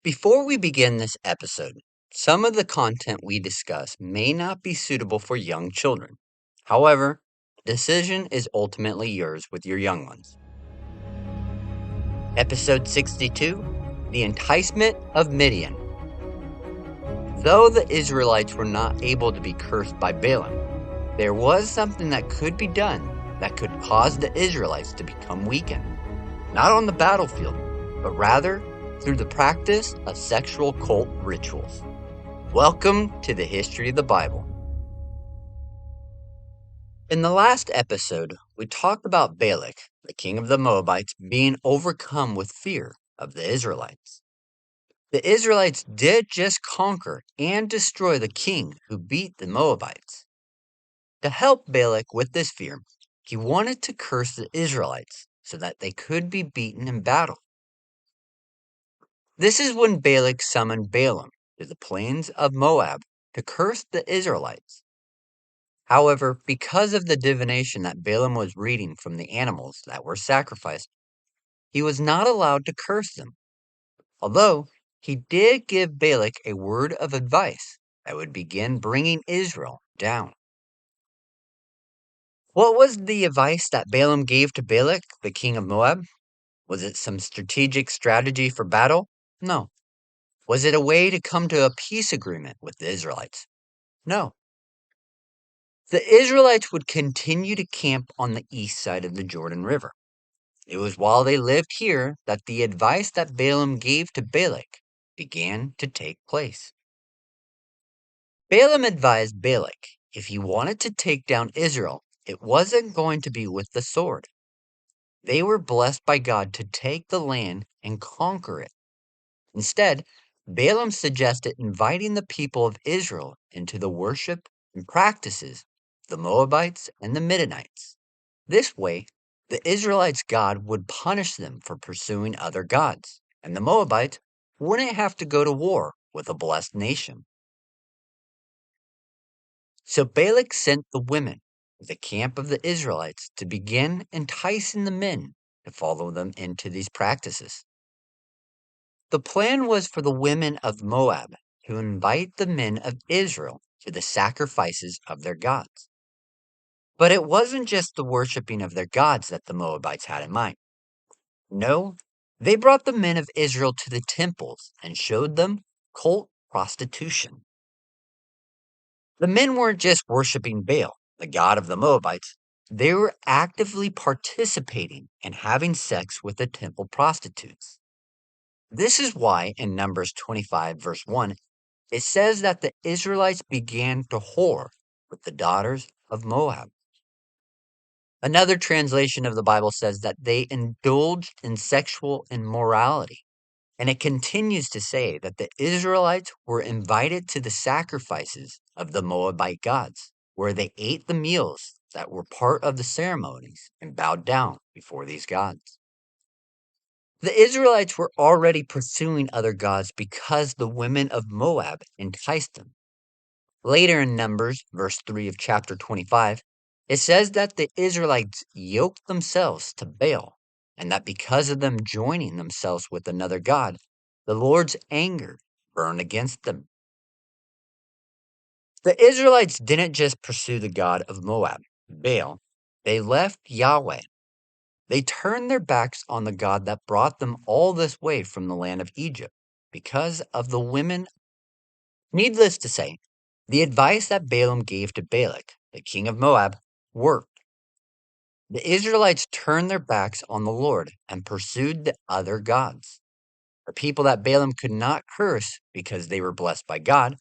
Before we begin this episode, some of the content we discuss may not be suitable for young children. However, the decision is ultimately yours with your young ones. Episode 62, The Enticement of Midian. Though the Israelites were not able to be cursed by Balaam, there was something that could be done that could cause the Israelites to become weakened, not on the battlefield, but rather through the practice of sexual cult rituals. Welcome to the history of the Bible. In the last episode, we talked about Balak, the king of the Moabites, being overcome with fear of the Israelites. The Israelites did just conquer and destroy the king who beat the Moabites. To help Balak with this fear, he wanted to curse the Israelites so that they could be beaten in battle. This is when Balak summoned Balaam to the plains of Moab to curse the Israelites. However, because of the divination that Balaam was reading from the animals that were sacrificed, he was not allowed to curse them, although he did give Balak a word of advice that would begin bringing Israel down. What was the advice that Balaam gave to Balak, the king of Moab? Was it some strategic strategy for battle? No. Was it a way to come to a peace agreement with the Israelites? No. The Israelites would continue to camp on the east side of the Jordan River. It was while they lived here that the advice that Balaam gave to Balak began to take place. Balaam advised Balak if he wanted to take down Israel, it wasn't going to be with the sword. They were blessed by God to take the land and conquer it. Instead, Balaam suggested inviting the people of Israel into the worship and practices of the Moabites and the Midianites. This way, the Israelites' God would punish them for pursuing other gods, and the Moabites wouldn't have to go to war with a blessed nation. So Balak sent the women of the camp of the Israelites to begin enticing the men to follow them into these practices. The plan was for the women of Moab to invite the men of Israel to the sacrifices of their gods. But it wasn't just the worshiping of their gods that the Moabites had in mind. No, they brought the men of Israel to the temples and showed them cult prostitution. The men weren't just worshiping Baal, the god of the Moabites. They were actively participating and having sex with the temple prostitutes. This is why in Numbers 25, verse 1, it says that the Israelites began to whore with the daughters of Moab. Another translation of the Bible says that they indulged in sexual immorality. And it continues to say that the Israelites were invited to the sacrifices of the Moabite gods, where they ate the meals that were part of the ceremonies and bowed down before these gods. The Israelites were already pursuing other gods because the women of Moab enticed them. Later in Numbers, verse 3 of chapter 25, it says that the Israelites yoked themselves to Baal, and that because of them joining themselves with another god, the Lord's anger burned against them. The Israelites didn't just pursue the god of Moab, Baal, they left Yahweh. They turned their backs on the God that brought them all this way from the land of Egypt because of the women. Needless to say, the advice that Balaam gave to Balak, the king of Moab, worked. The Israelites turned their backs on the Lord and pursued the other gods. The people that Balaam could not curse because they were blessed by God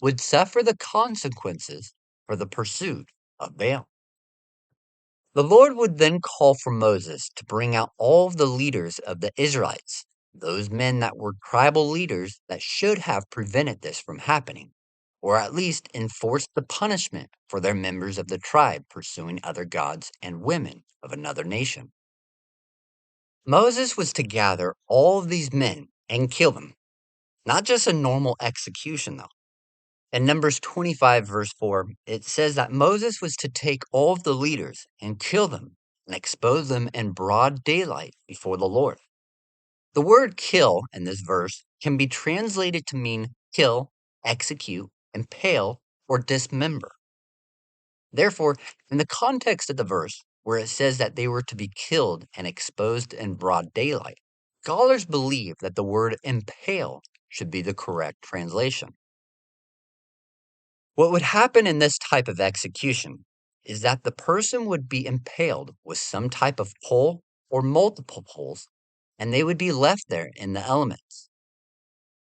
would suffer the consequences for the pursuit of Baal. The Lord would then call for Moses to bring out all of the leaders of the Israelites, those men that were tribal leaders that should have prevented this from happening, or at least enforced the punishment for their members of the tribe pursuing other gods and women of another nation. Moses was to gather all of these men and kill them, not just a normal execution, though. In Numbers 25, verse 4, it says that Moses was to take all of the leaders and kill them and expose them in broad daylight before the Lord. The word kill in this verse can be translated to mean kill, execute, impale, or dismember. Therefore, in the context of the verse, where it says that they were to be killed and exposed in broad daylight, scholars believe that the word impale should be the correct translation. What would happen in this type of execution is that the person would be impaled with some type of pole or multiple poles, and they would be left there in the elements.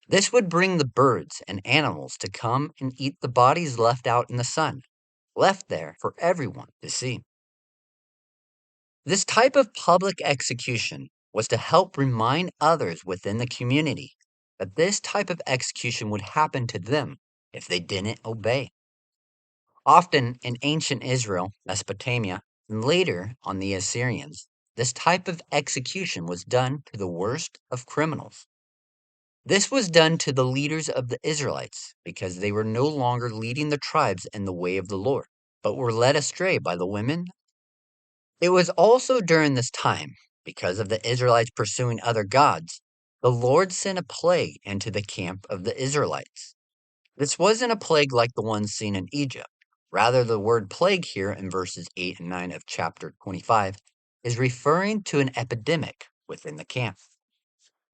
This would bring the birds and animals to come and eat the bodies left out in the sun, left there for everyone to see. This type of public execution was to help remind others within the community that this type of execution would happen to them if they didn't obey. Often in ancient Israel, Mesopotamia, and later on the Assyrians, this type of execution was done to the worst of criminals. This was done to the leaders of the Israelites because they were no longer leading the tribes in the way of the Lord, but were led astray by the women. It was also during this time, because of the Israelites pursuing other gods, the Lord sent a plague into the camp of the Israelites. This wasn't a plague like the one seen in Egypt. Rather, the word plague here in verses 8 and 9 of chapter 25 is referring to an epidemic within the camp.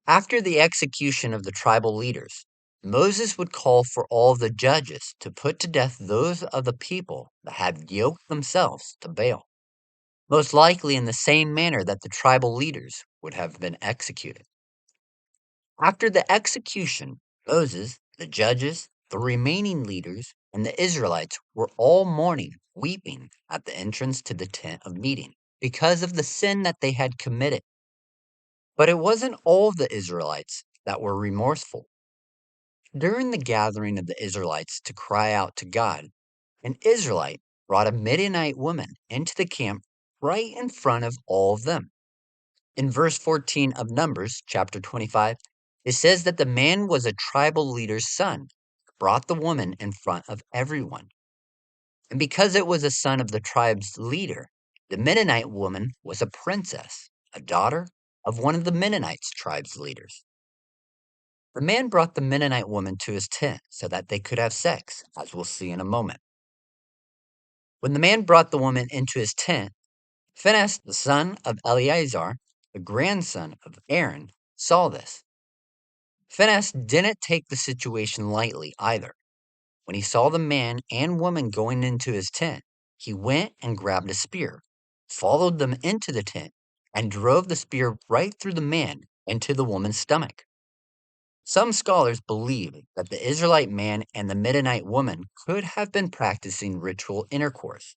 After the execution of the tribal leaders, Moses would call for all the judges to put to death those of the people that had yoked themselves to Baal, most likely in the same manner that the tribal leaders would have been executed. After the execution, Moses, the judges, the remaining leaders, and the Israelites were all mourning, weeping at the entrance to the tent of meeting because of the sin that they had committed. But it wasn't all the Israelites that were remorseful. During the gathering of the Israelites to cry out to God, an Israelite brought a Midianite woman into the camp right in front of all of them. In verse 14 of Numbers, chapter 25, it says that the man was a tribal leader's son, brought the woman in front of everyone. And because it was a son of the tribe's leader, the Mennonite woman was a princess, a daughter of one of the Mennonites' tribe's leaders. The man brought the Mennonite woman to his tent so that they could have sex, as we'll see in a moment. When the man brought the woman into his tent, Phinehas, the son of Eleazar, the grandson of Aaron, saw this. Phinehas didn't take the situation lightly either. When he saw the man and woman going into his tent, he went and grabbed a spear, followed them into the tent, and drove the spear right through the man into the woman's stomach. Some scholars believe that the Israelite man and the Midianite woman could have been practicing ritual intercourse.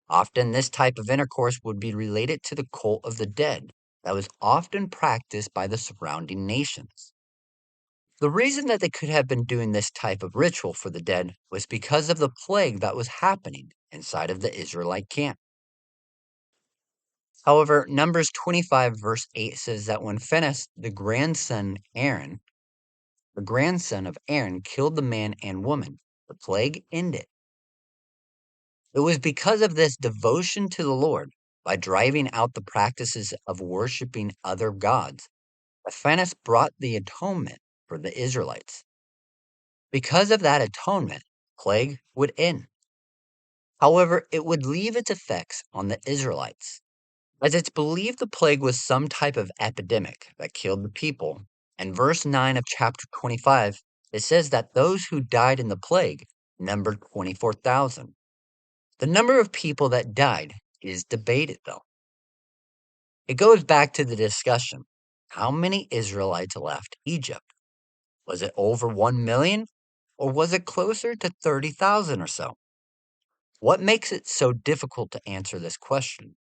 Often, this type of intercourse would be related to the cult of the dead that was often practiced by the surrounding nations. The reason that they could have been doing this type of ritual for the dead was because of the plague that was happening inside of the Israelite camp. However, Numbers 25, verse 8 says that when Phinehas, the grandson of Aaron, killed the man and woman, the plague ended. It was because of this devotion to the Lord, by driving out the practices of worshiping other gods, that Phinehas brought the atonement for the Israelites. Because of that atonement, plague would end. However, it would leave its effects on the Israelites, as it's believed the plague was some type of epidemic that killed the people. In verse 9 of chapter 25, it says that those who died in the plague numbered 24,000. The number of people that died is debated, though. It goes back to the discussion. How many Israelites left Egypt? Was it over 1 million? Or was it closer to 30,000 or so? What makes it so difficult to answer this question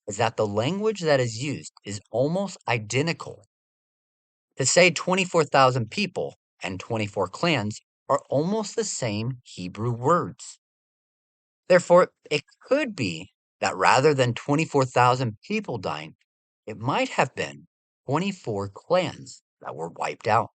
is that the language that is used is almost identical. To say 24,000 people and 24 clans are almost the same Hebrew words. Therefore, it could be that rather than 24,000 people dying, it might have been 24 clans that were wiped out.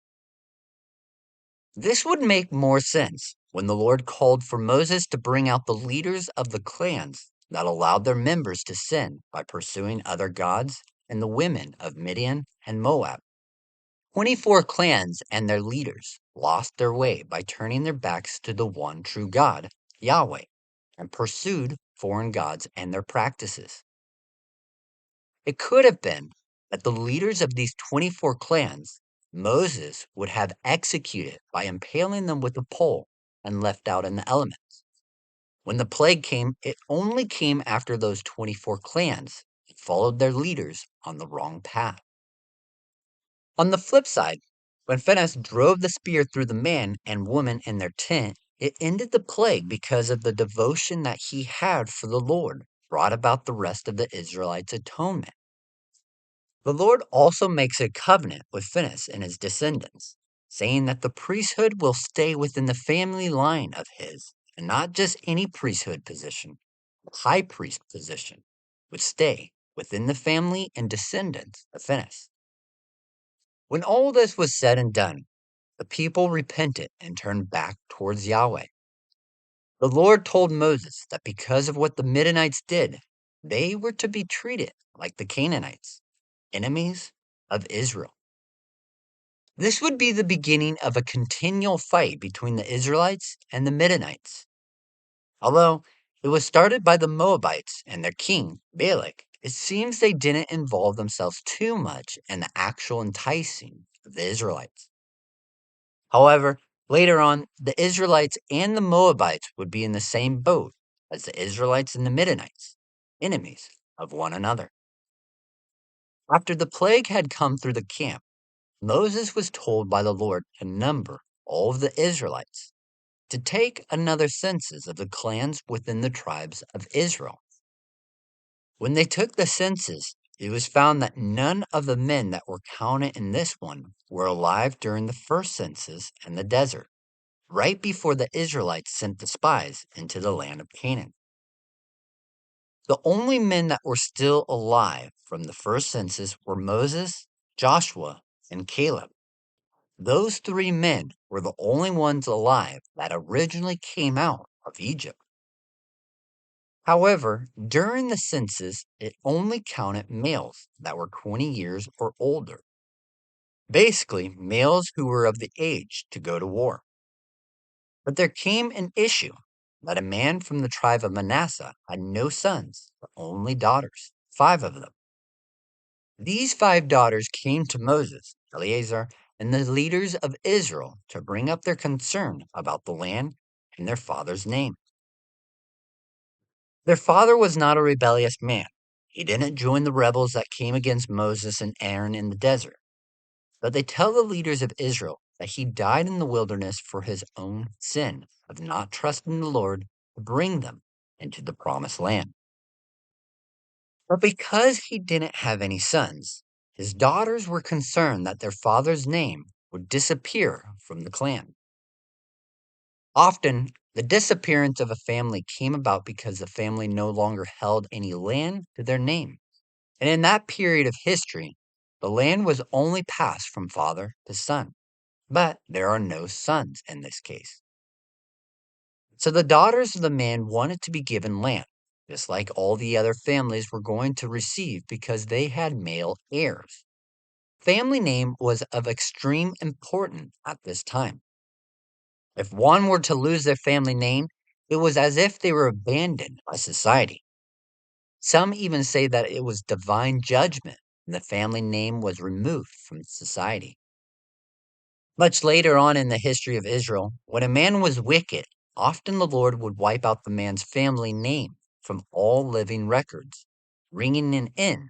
This would make more sense when the Lord called for Moses to bring out the leaders of the clans that allowed their members to sin by pursuing other gods and the women of Midian and Moab. 24 clans and their leaders lost their way by turning their backs to the one true God, Yahweh, and pursued foreign gods and their practices. It could have been that the leaders of these 24 clans Moses would have executed by impaling them with a pole and left out in the elements. When the plague came, it only came after those 24 clans had followed their leaders on the wrong path. On the flip side, when Phinehas drove the spear through the man and woman in their tent, it ended the plague because of the devotion that he had for the Lord, brought about the rest of the Israelites' atonement. The Lord also makes a covenant with Phinehas and his descendants, saying that the priesthood will stay within the family line of his, and not just any priesthood position. The high priest position would stay within the family and descendants of Phinehas. When all this was said and done, the people repented and turned back towards Yahweh. The Lord told Moses that because of what the Midianites did, they were to be treated like the Canaanites, enemies of Israel. This would be the beginning of a continual fight between the Israelites and the Midianites. Although it was started by the Moabites and their king, Balak, it seems they didn't involve themselves too much in the actual enticing of the Israelites. However, later on, the Israelites and the Moabites would be in the same boat as the Israelites and the Midianites, enemies of one another. After the plague had come through the camp, Moses was told by the Lord to number all of the Israelites, to take another census of the clans within the tribes of Israel. When they took the census, it was found that none of the men that were counted in this one were alive during the first census in the desert, right before the Israelites sent the spies into the land of Canaan. The only men that were still alive from the first census were Moses, Joshua, and Caleb. Those three men were the only ones alive that originally came out of Egypt. However, during the census, it only counted males that were 20 years or older. Basically, males who were of the age to go to war. But there came an issue that a man from the tribe of Manasseh had no sons, but only daughters, 5 of them. These 5 daughters came to Moses, Eleazar, and the leaders of Israel to bring up their concern about the land and their father's name. Their father was not a rebellious man. He didn't join the rebels that came against Moses and Aaron in the desert. But they tell the leaders of Israel that he died in the wilderness for his own sin of not trusting the Lord to bring them into the promised land. But because he didn't have any sons, his daughters were concerned that their father's name would disappear from the clan. Often, the disappearance of a family came about because the family no longer held any land to their name. And in that period of history, the land was only passed from father to son. But there are no sons in this case. So the daughters of the man wanted to be given land, just like all the other families were going to receive because they had male heirs. Family name was of extreme importance at this time. If one were to lose their family name, it was as if they were abandoned by society. Some even say that it was divine judgment when the family name was removed from society. Much later on in the history of Israel, when a man was wicked, often the Lord would wipe out the man's family name from all living records, ringing it in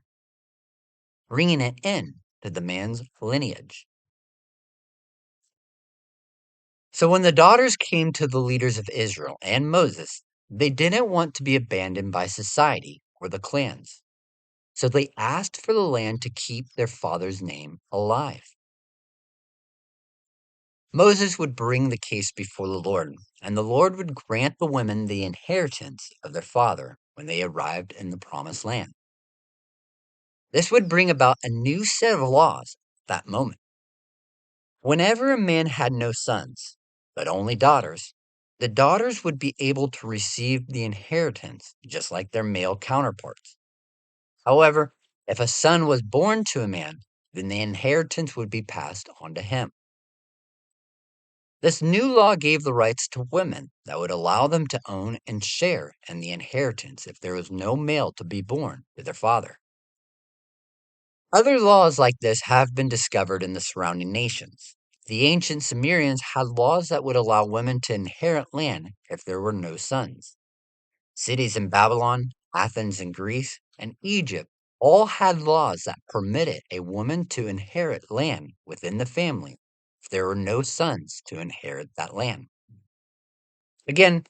to the man's lineage. So when the daughters came to the leaders of Israel and Moses, they didn't want to be abandoned by society or the clans. So they asked for the land to keep their father's name alive. Moses would bring the case before the Lord, and the Lord would grant the women the inheritance of their father when they arrived in the promised land. This would bring about a new set of laws at that moment. Whenever a man had no sons, but only daughters, the daughters would be able to receive the inheritance just like their male counterparts. However, if a son was born to a man, then the inheritance would be passed on to him. This new law gave the rights to women that would allow them to own and share in the inheritance if there was no male to be born to their father. Other laws like this have been discovered in the surrounding nations. The ancient Sumerians had laws that would allow women to inherit land if there were no sons. Cities in Babylon, Athens in Greece, and Egypt all had laws that permitted a woman to inherit land within the family if there were no sons to inherit that land. Again,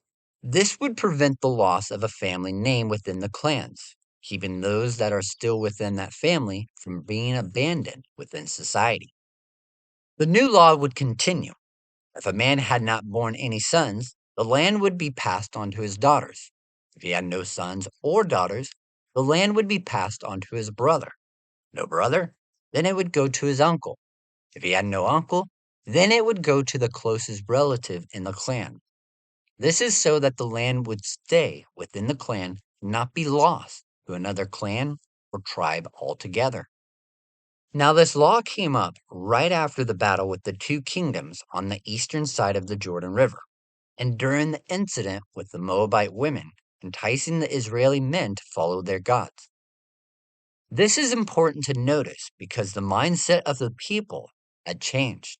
this would prevent the loss of a family name within the clans, keeping those that are still within that family from being abandoned within society. The new law would continue. If a man had not borne any sons, the land would be passed on to his daughters. If he had no sons or daughters, the land would be passed on to his brother. No brother? Then it would go to his uncle. If he had no uncle, then it would go to the closest relative in the clan. This is so that the land would stay within the clan and not be lost to another clan or tribe altogether. Now, this law came up right after the battle with the two kingdoms on the eastern side of the Jordan River, and during the incident with the Moabite women enticing the Israeli men to follow their gods. This is important to notice because the mindset of the people had changed.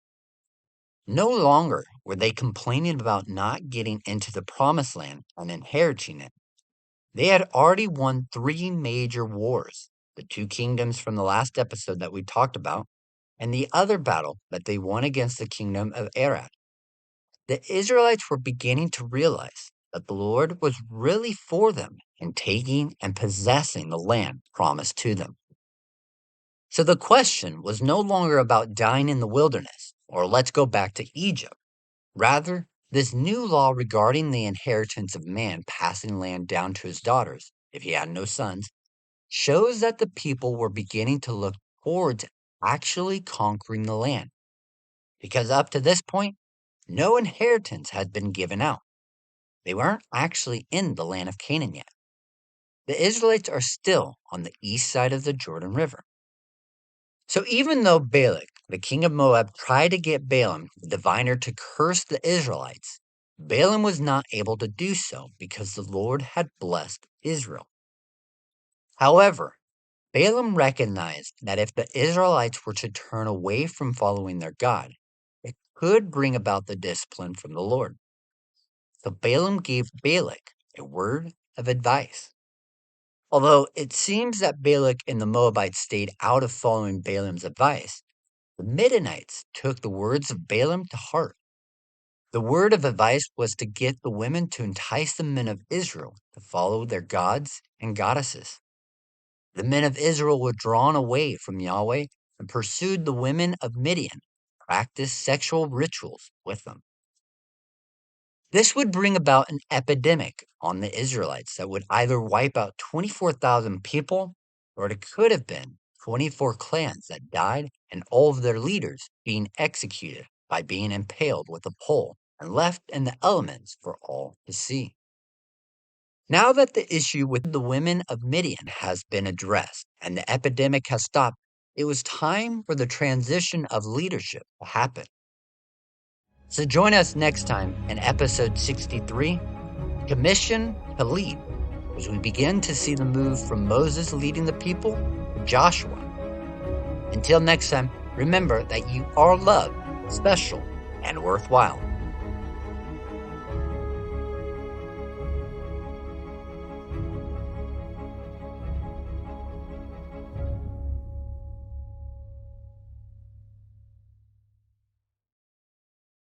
No longer were they complaining about not getting into the promised land and inheriting it. They had already won three major wars, the two kingdoms from the last episode that we talked about, and the other battle that they won against the kingdom of Arad. The Israelites were beginning to realize that the Lord was really for them in taking and possessing the land promised to them. So the question was no longer about dying in the wilderness or let's go back to Egypt. Rather, this new law regarding the inheritance of man passing land down to his daughters, if he had no sons, shows that the people were beginning to look towards actually conquering the land. Because up to this point, no inheritance had been given out. They weren't actually in the land of Canaan yet. The Israelites are still on the east side of the Jordan River. So even though Balak, the king of Moab, tried to get Balaam, the diviner, to curse the Israelites, Balaam was not able to do so because the Lord had blessed Israel. However, Balaam recognized that if the Israelites were to turn away from following their God, it could bring about the discipline from the Lord. So Balaam gave Balak a word of advice. Although it seems that Balak and the Moabites stayed out of following Balaam's advice, the Midianites took the words of Balaam to heart. The word of advice was to get the women to entice the men of Israel to follow their gods and goddesses. The men of Israel were drawn away from Yahweh and pursued the women of Midian, practiced sexual rituals with them. This would bring about an epidemic on the Israelites that would either wipe out 24,000 people, or it could have been 24 clans that died and all of their leaders being executed by being impaled with a pole and left in the elements for all to see. Now that the issue with the women of Midian has been addressed and the epidemic has stopped, it was time for the transition of leadership to happen. So join us next time in episode 63, Commission to Lead, as we begin to see the move from Moses leading the people to Joshua. Until next time, remember that you are loved, special, and worthwhile.